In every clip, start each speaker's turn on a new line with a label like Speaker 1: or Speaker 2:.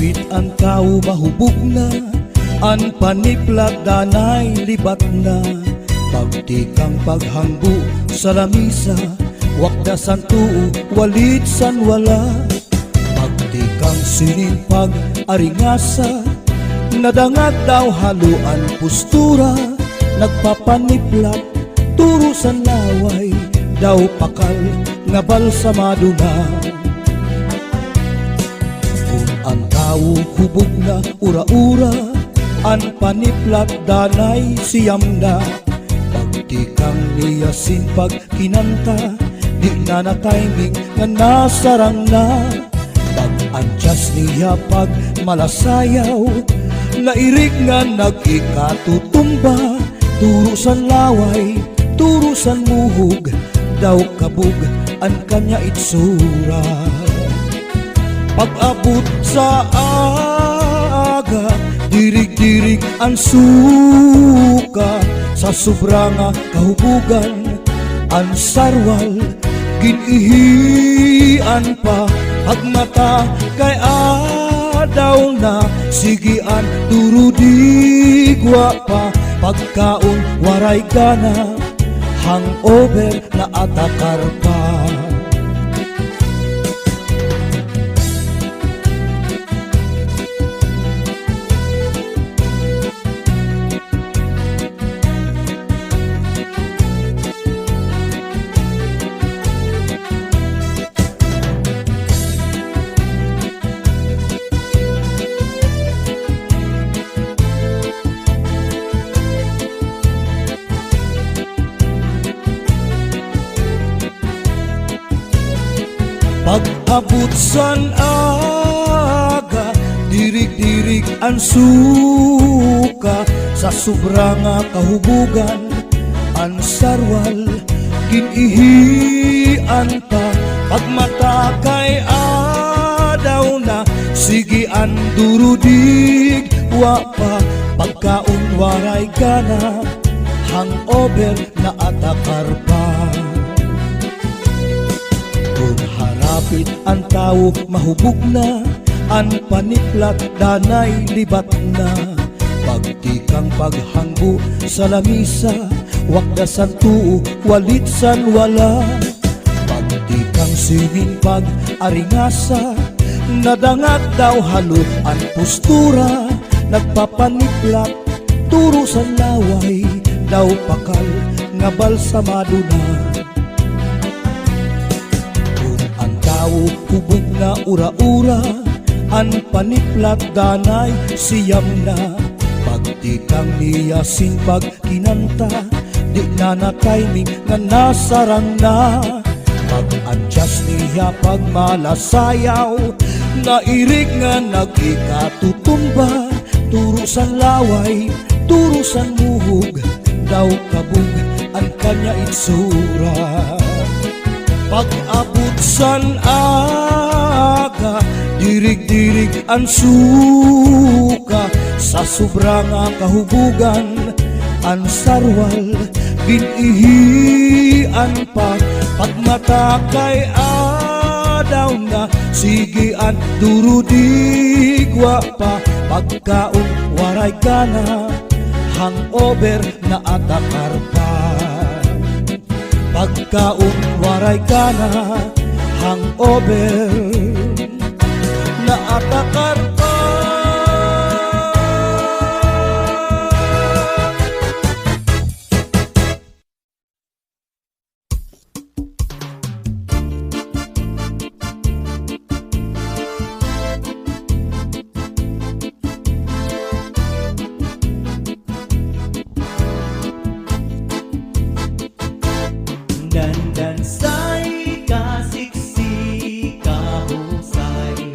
Speaker 1: Hapit ang tao mahubog na, ang paniplat danay libat na. Pagtikang paghanggo sa lamisa, wakda san tuo walit san wala. Pagtikang sinin pag-aringasa, nadangag daw haluan postura. Nagpapaniplat turo san laway, daw pakal nga balsamado na. Kung ang tao hubog na ura-ura, ang paniplat danay siyam na. Pagtikang niya sinpag kinanta, di na na timing nga nasarang na. Pag-adjust niya pag malasayaw, nairig nga nag-ikatutumba. Turusan laway, turusan muhug, daw kabug ang kanya itsura. Pag-abot sa aga, dirig-dirig ang suka. Sa sobra nga kahubugan, ang sarwal ginihian pa. Pagmata kay adaw na, sigian durudigwa pa. Pagkaon waray gana, hangover na atakar pa. Pag-abot san aga, dirig-dirig ang suka. Sa sobra nga kahubugan, ang sarwal ginihian pa. Pagmata kay adaw na, sigian durudig wa pa. Pagkaon waray gana, hangover na atakar pa. Hapit ang tao mahubog na, ang paniplat danay libat na. Pagtikang paghanggo sa lamisa, wakda san tuo walit san wala. Pagtikang sinin pag-aringasa, nadangag daw halo ang postura. Nagpapaniplat turo san laway, daw pakal nga balsamado na. Hubog na ura-ura, ang paniplat danay siyam na. Pagtikang niya sinpag kinanta, di na na timing nga nasarang na. Pag-adjust niya pag malasayaw, nairig nga nag-ikatutumba. Turusan laway, turusan muhug, daw kabug ang kanya itsura. Pag-abot san aga, dirig-dirig ang suka. Sa sobra nga kahubugan, ang sarwal ginihian pa. Pagmata kay adaw na, sigian durudigwa pa. Pagkaon waray gana, hangover na atakar pa. Pagkaon waray gana, hangover na atakar pa.
Speaker 2: Dandansay kasiksi kahusay,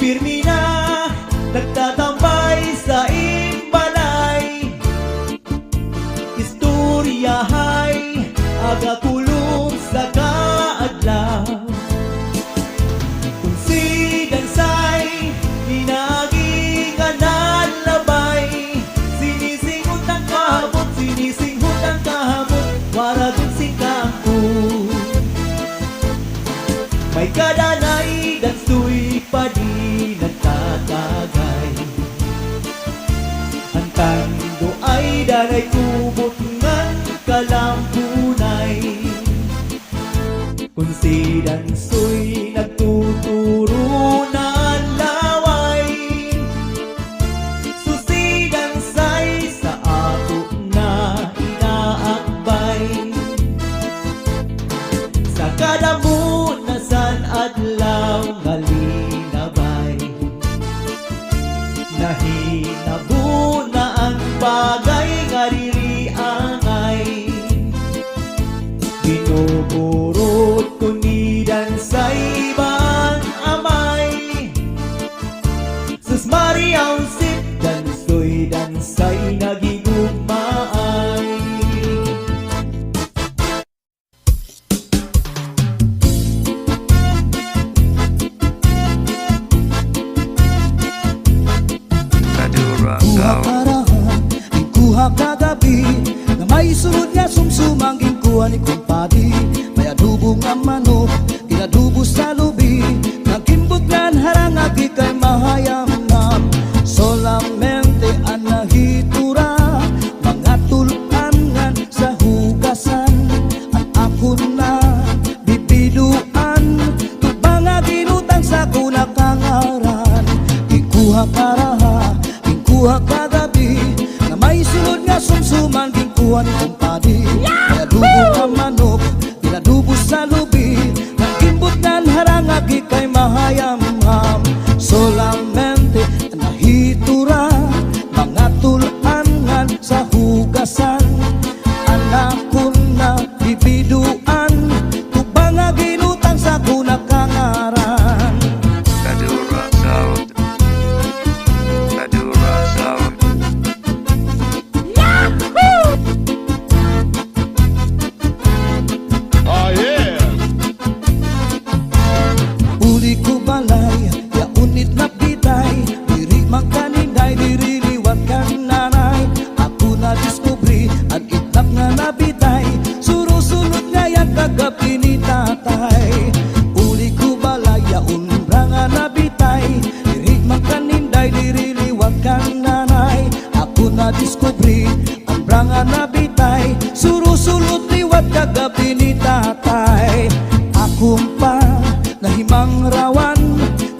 Speaker 1: pirmi na nagtatambay sa imbalay. Istoryahay aga kulong sa kaadlaw. Kung si Dansay hinagi ka nalabay, sinisinghot ang kahamot, sinisinghot ang kahamot, wara dun si Kangkong. May kadanay dansoy pa di nagtatagay. Ang tando ay danay kubot ngan kalampunay. Kung si dansoy nagtuturo ng laway, susi Dansay sa ato na inaakbay. Sa kadamon na san adlaw ngalinabay, nahinabo na ang bagay nga ririangay. Binuburot ko ni Dansay ibang amay. Sus Maria Usip, Dansoy Dansay nagigugmaay. Kuha karahan, kuha kagabi, na may sunod nga sumsumang kuha ni kumpadi. May adubo nga manok, inadubo sa lubi, nagimbot nga harangagi kay mahayamnam. Solamente ang nahitura, mga tulangan sa hugasan. Ang ako na bibiduan, tubang nga ginutang sa kunakangaran. Ikuha karaha, ikuha kagabi, na may sunod nga sumsuman, ginkuha ni kumpadi. May adubo nga manok, inadubo sa lubi, nagimbot nga harangagi kay mahayamham. Solamente nahitura, mga tulangan sa hugasan. Anak ko na bibiduan, tubang nga ginutang sa kunakangaran.
Speaker 2: Madura Sound. Madura Sound.
Speaker 3: Oh yeah!
Speaker 1: Uli ko balay, ya unit na pitay, diri man kaninday, diri liwat kang nanay. Ako na diskubri, ang itlap nga nabitay, surusunod nga yan kagabi ni tatay. Uli ko balay, ya unra nga nabitay, diri man kaninday, diri liwat kang nanay. Ako na diskubri, ang nga nabitay, surusunod liwat kagabi ni tatay. Akong pa nahimang rawan,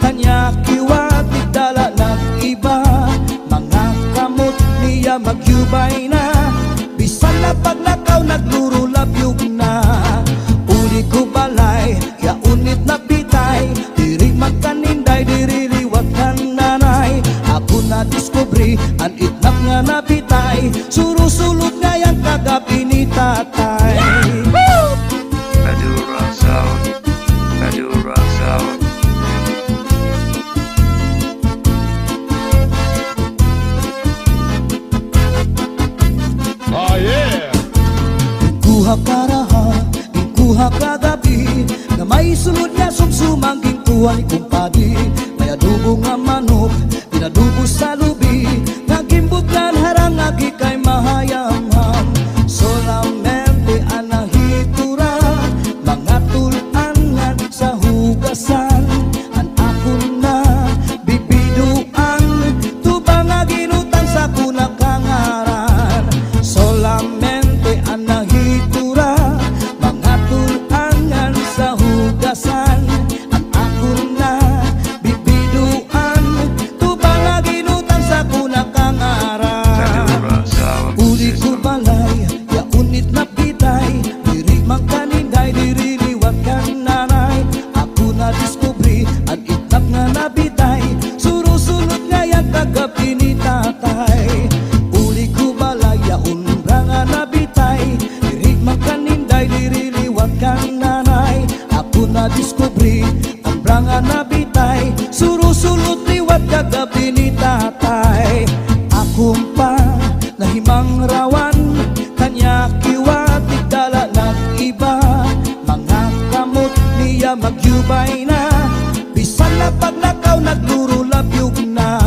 Speaker 1: kanya kiwat igdala ng iba. Mga kamot niya magyubay na, bisan na paglakaw nagluro labyog na. Uli ko balay, ya unit na bitay, diri magkaninday, diri liwat kang nanay. Ako na diskubri, ang itlap nga nabitay, surusulot nga yang kagabi ni tatay.
Speaker 2: Madura Sound. Madura Sound.
Speaker 3: Oh yeah!
Speaker 1: Kuha karaha, kuha kagabi, na may sunod nga sumsumang kuha ni kumpadi. May adubo nga manok, inadubo sa lubi, nagimbot nga harangagi kay mahayamham. Solamente ang nahitura, mga tulangan sa hugasan. Ang ako na bibiduan, tubang nga ginutang sa kunakangaran. Solamente ang nahitura, mga tulangan sa hugasan. Ang ako na bibiduan, tubang nga ginutang sa kunakangaran.
Speaker 2: Madura Sound.
Speaker 1: Uli ko
Speaker 2: System.
Speaker 1: balay, ya unit na pitay, diri man kaninday, diri liwat kang nanay. Ako na diskubri, ang itlap nga nabitay, surusunod nga yan kagabi ni tatay. Uli ko balay, ya unra nga nabitay, diri man kaninday, diri liwat kang nanay. Ako na diskubri, ang nga nabitay, Surusulot liwat kagabi ni tatay. Akong pa nahimang rawan, kanya kiwatik dala ng iba. Mga kamot niya magyubay na, bisan na pag nakaw nagluro labyog na.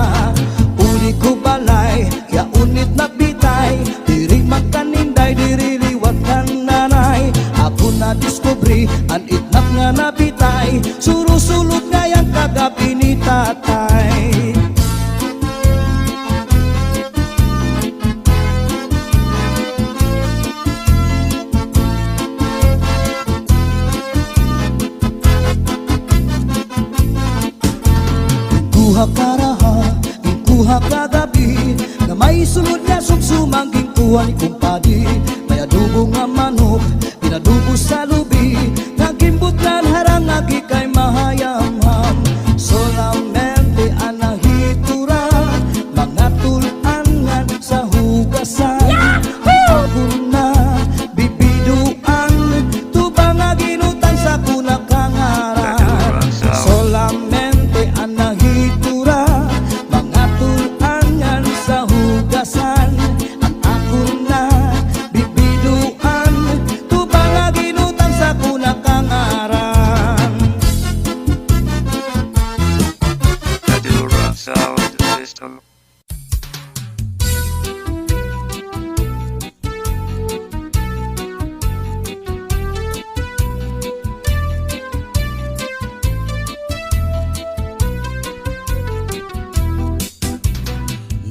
Speaker 1: Uli ko balay, ya unit na bitay, diri magkaninday, diri liwat kan nanay. Ako na diskubri, an itnap nga nabitay, surusulot nga yang kagabi ni tatay. Kuha karaha, kuha kagabi, na may sulod niya sumsumangging kuha ni kumpadi. May adubo nga manok, pinadubo sa lubi, nagimbot lan harang agi kay mahayamham. Solamente anahitura, mga tulangan sa hugasan. Ako na bibiduan, tubang nga ginutang sa kunakangaran. Solamente anahitura, mga tulangan sa hugasan. Ang ako na bibiduan, tubang nga ginutang sa kunakangaran.
Speaker 2: Kadura Sound System.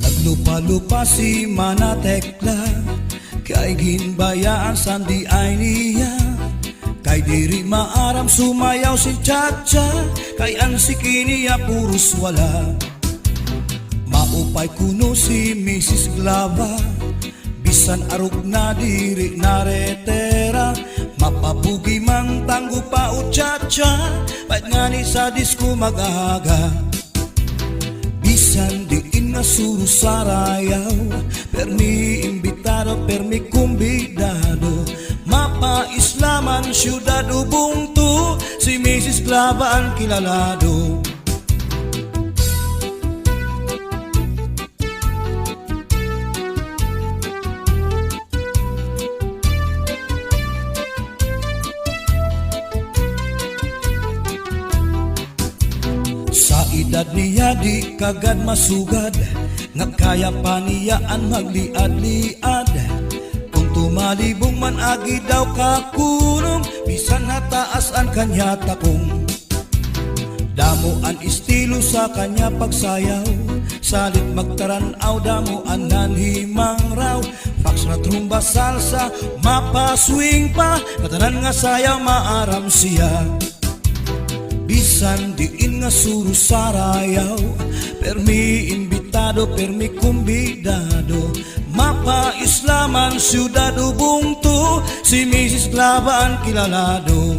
Speaker 1: Naglupa-lupa si Manatekla, kay ginbayaan sandi ay niya. Kay diri maaram sumayaw si Chacha, kay ang sikiniya puros wala. Maupay kuno si Mrs. Glava, bisan arog na diri naretera. Mapabugi mang tanggo pa o Chacha, pait nga ni sa disco mag-aga. Bisan diin nga suro sarayaw, permi imbitado, permi kumbidado. Mapa-islaman syudad ubungtu, si Mrs. Glava ang kilalado. Sa edad niya di kagad masugad, nga kaya pa niya ang magliad-liad. Kung tumalibong man agi daw kakunong, bisan nataas ang kanya takong. Damo ang estilo sa kanya pagsayaw, salit magtaranaw, damo ang nanhimang raw. Fax na trumba salsa, mapaswing pa, katanan nga sayaw maaram siya. Bisan diin nga suro sarayaw, permi imbitado, permi kumbidado. Mapa-islaman syudad ubungtu, si Mrs. Glava ang kilalado.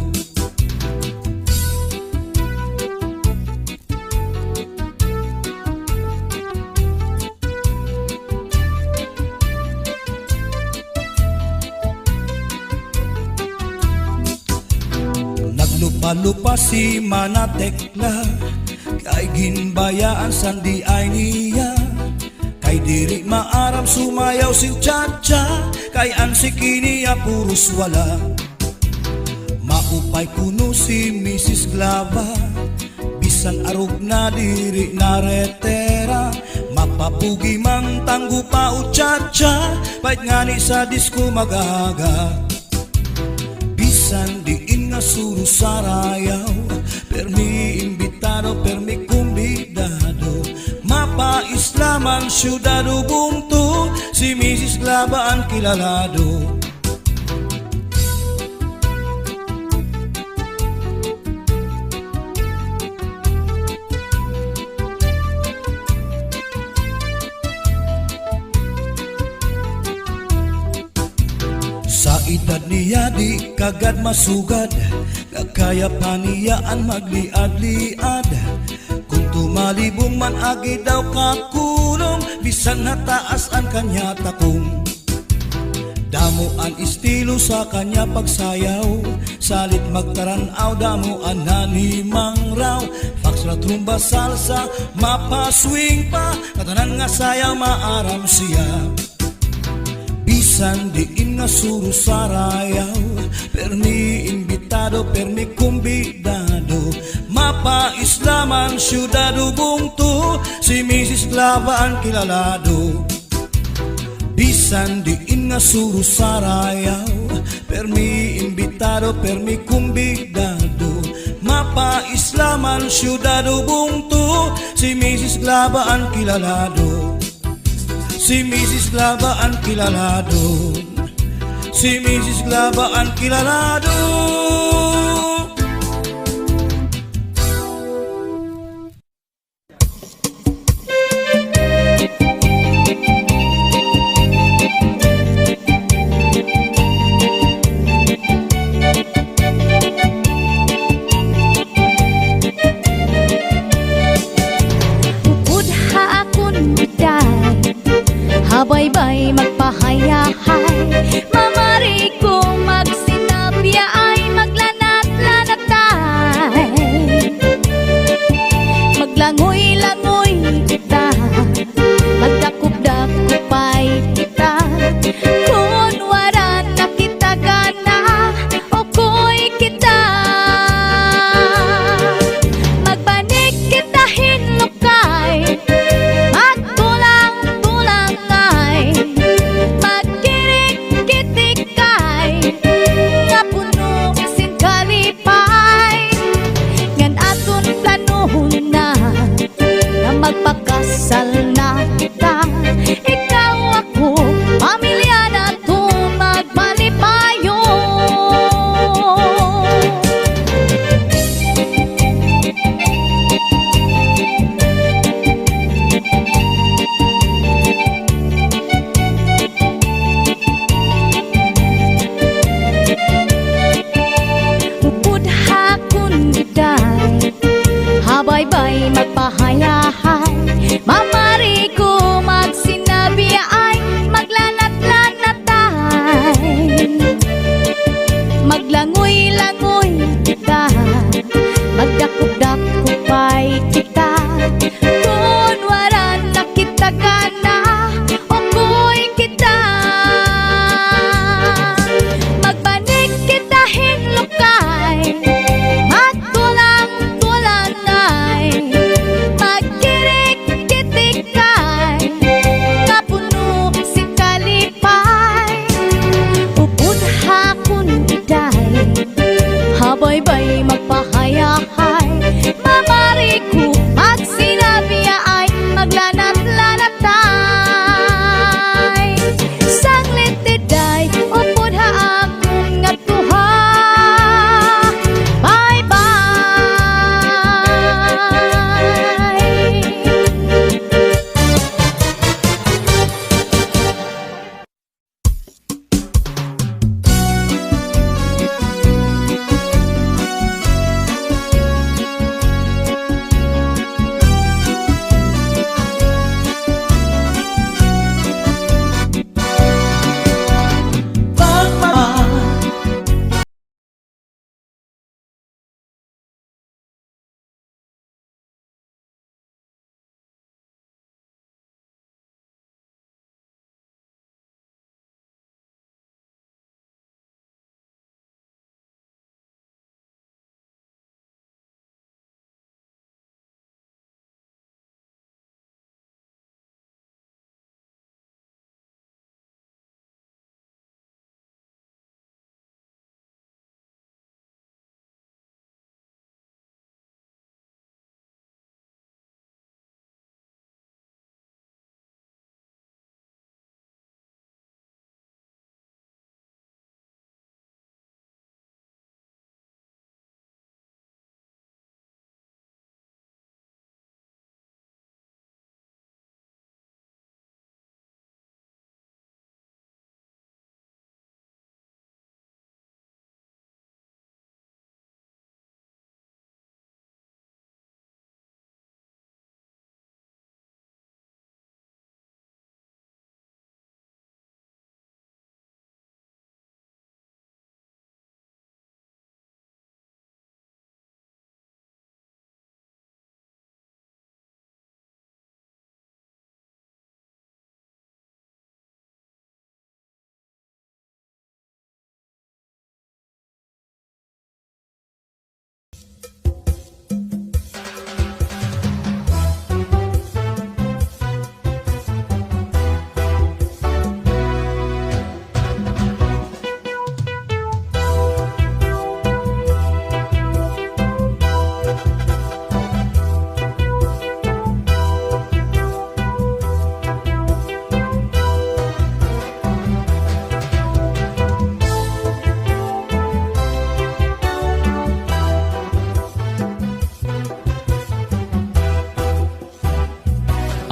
Speaker 1: Naglupa-lupa si Manatekla, kay ginbayaan sandi ay niya. Kay diri maaram sumayaw si Chacha, kay ang sikiniya puros wala. Maupay kuno si Mrs. Glava, bisan arog na diri naretera. Mapapugi mang tanggo pa o Chacha, pait nga ni sa disco mag-aga. Bisan diin nga suro sarayaw, permi imbitado, permi kumbidado. Mapa-islaman syudad ubungtu, si Mrs. Glava ang kilalado. Sa edad niya di kagad masugad, kaya pa niya ang magliad-liad. Kung tumalibong man agi daw kakulong, bisan nataas ang kanya takong. Damo ang estilo sa kanya pagsayaw, salit magtaranaw, damo ang nanhimang raw. Fax na Trumba salsa, mapaswing pa, katanan nga saya maaram siya. Bisan diin nga suro sarayaw, permi imbitado, permi kumbidado. Mapa-islaman, syudado bungto, si Mrs. Clava ang kilalado. Bisan diin nga suro sarayaw, permi imbitado, permi kumbidado. Mapa-islaman, syudado bungto, si Mrs. Clava ang kilalado. Si Mrs. Clava ang kilalado. Si Mrs. Clava ang kilalado.
Speaker 3: Habay-bay magpahayahay, mamari ko magsinabya ay maglanat-lanatay. Maglangoy-langoy kita, magdakop-dakopay kita. Kung waran na kita gana, okoy kita. Magbanik kita hinlukay, magpakasal na kita. Ikaw ako, pamilya na to, magmalipayo. Upod hakon giday, habay-bay magpahayahay, mamari ko magsinabi ay maglanat-lanatay. Maglangoy-langoy kita, magdakop-dakopay kita. Kung waran na kita gana, okoy kita. Magbanik kita hinlukay, magkulang-kulanay. Magkirik-kitikay, kapuno si kalipay. Upod hakon giday, habay-bay magpahayahay,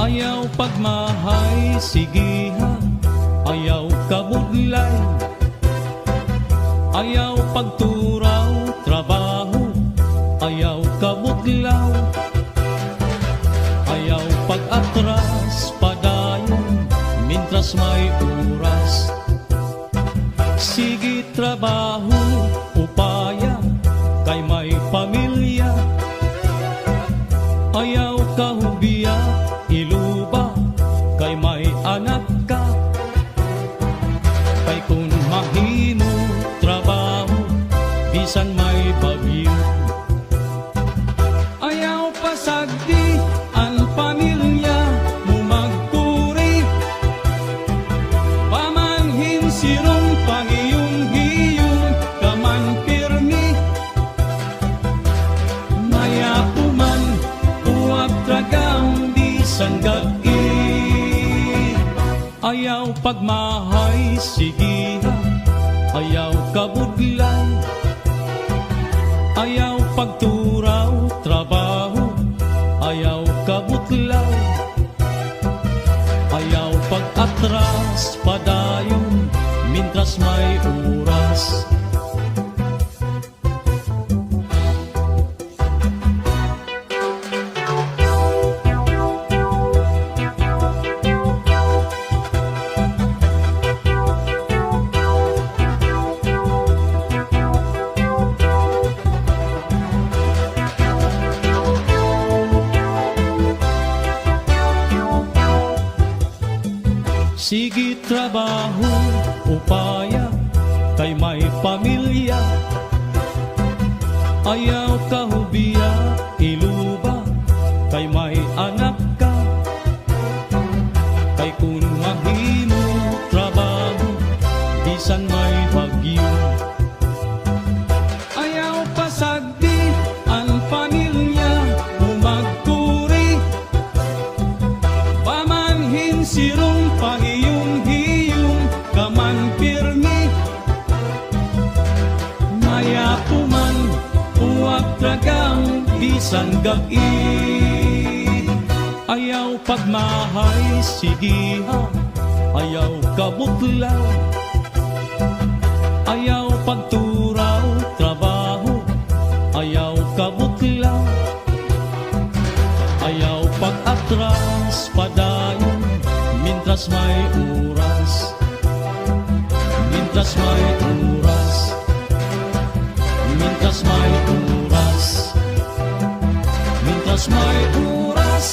Speaker 4: Ayaw pagmahay, sige ha. Ayaw kabudlay. Ayaw pagturaw, trabaho. Ayaw kabudlaw. Ayaw pag-atras, padayon, mintras may oras. Sige trabaho, upaya, kay may pamilya. Ayaw kahubiya, iluba, kay may anak ka. Kay kung mahimo trabaho, bisan may bagyo. Ayaw pasagdi ang pamilya mo magpuri. Pamanhin sirong pangiyong-hiyong kaman pirmi. Maya puman uwag tragang di sanggai. Ayaw pagmahay, sige ha. Ayaw kabudlay. Ayaw pagturaw, trabaho. Ayaw kabutlaw. Ayaw pag-atras, padayon, mintras may oras. Sige trabaho, upaya, kay may pamilya. Ayaw kahubiya, iluba, kay may anak ka. Kay kung mahimo trabaho, bisan may bagyo. Ayaw pasagdi ang pamilya mo magpuri. Pamanhin sirong pangiyong-hiyong kaman pirmi. Maya puman uwag tragang bisan gai. Ayaw pagmahay, sige ha. Ayaw kabutlaw. Ayaw pagturaw, trabaho. Ayaw kabutlaw. Ayaw pag-atras, padayon, mintras may oras. Mintras may oras. Mintras may oras. Mintras may oras.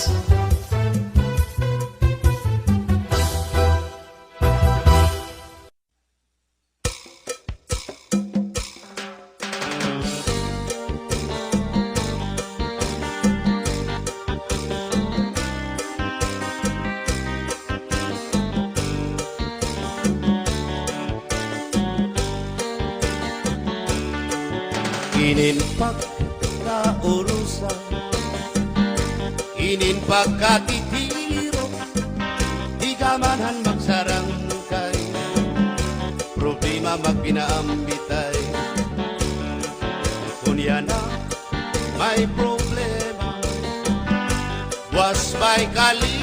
Speaker 5: Ininpak na urusan, ininpak katitiro, di gamanan magsarangkay, problema magpinaambitay. Kunya na may problema, was by kali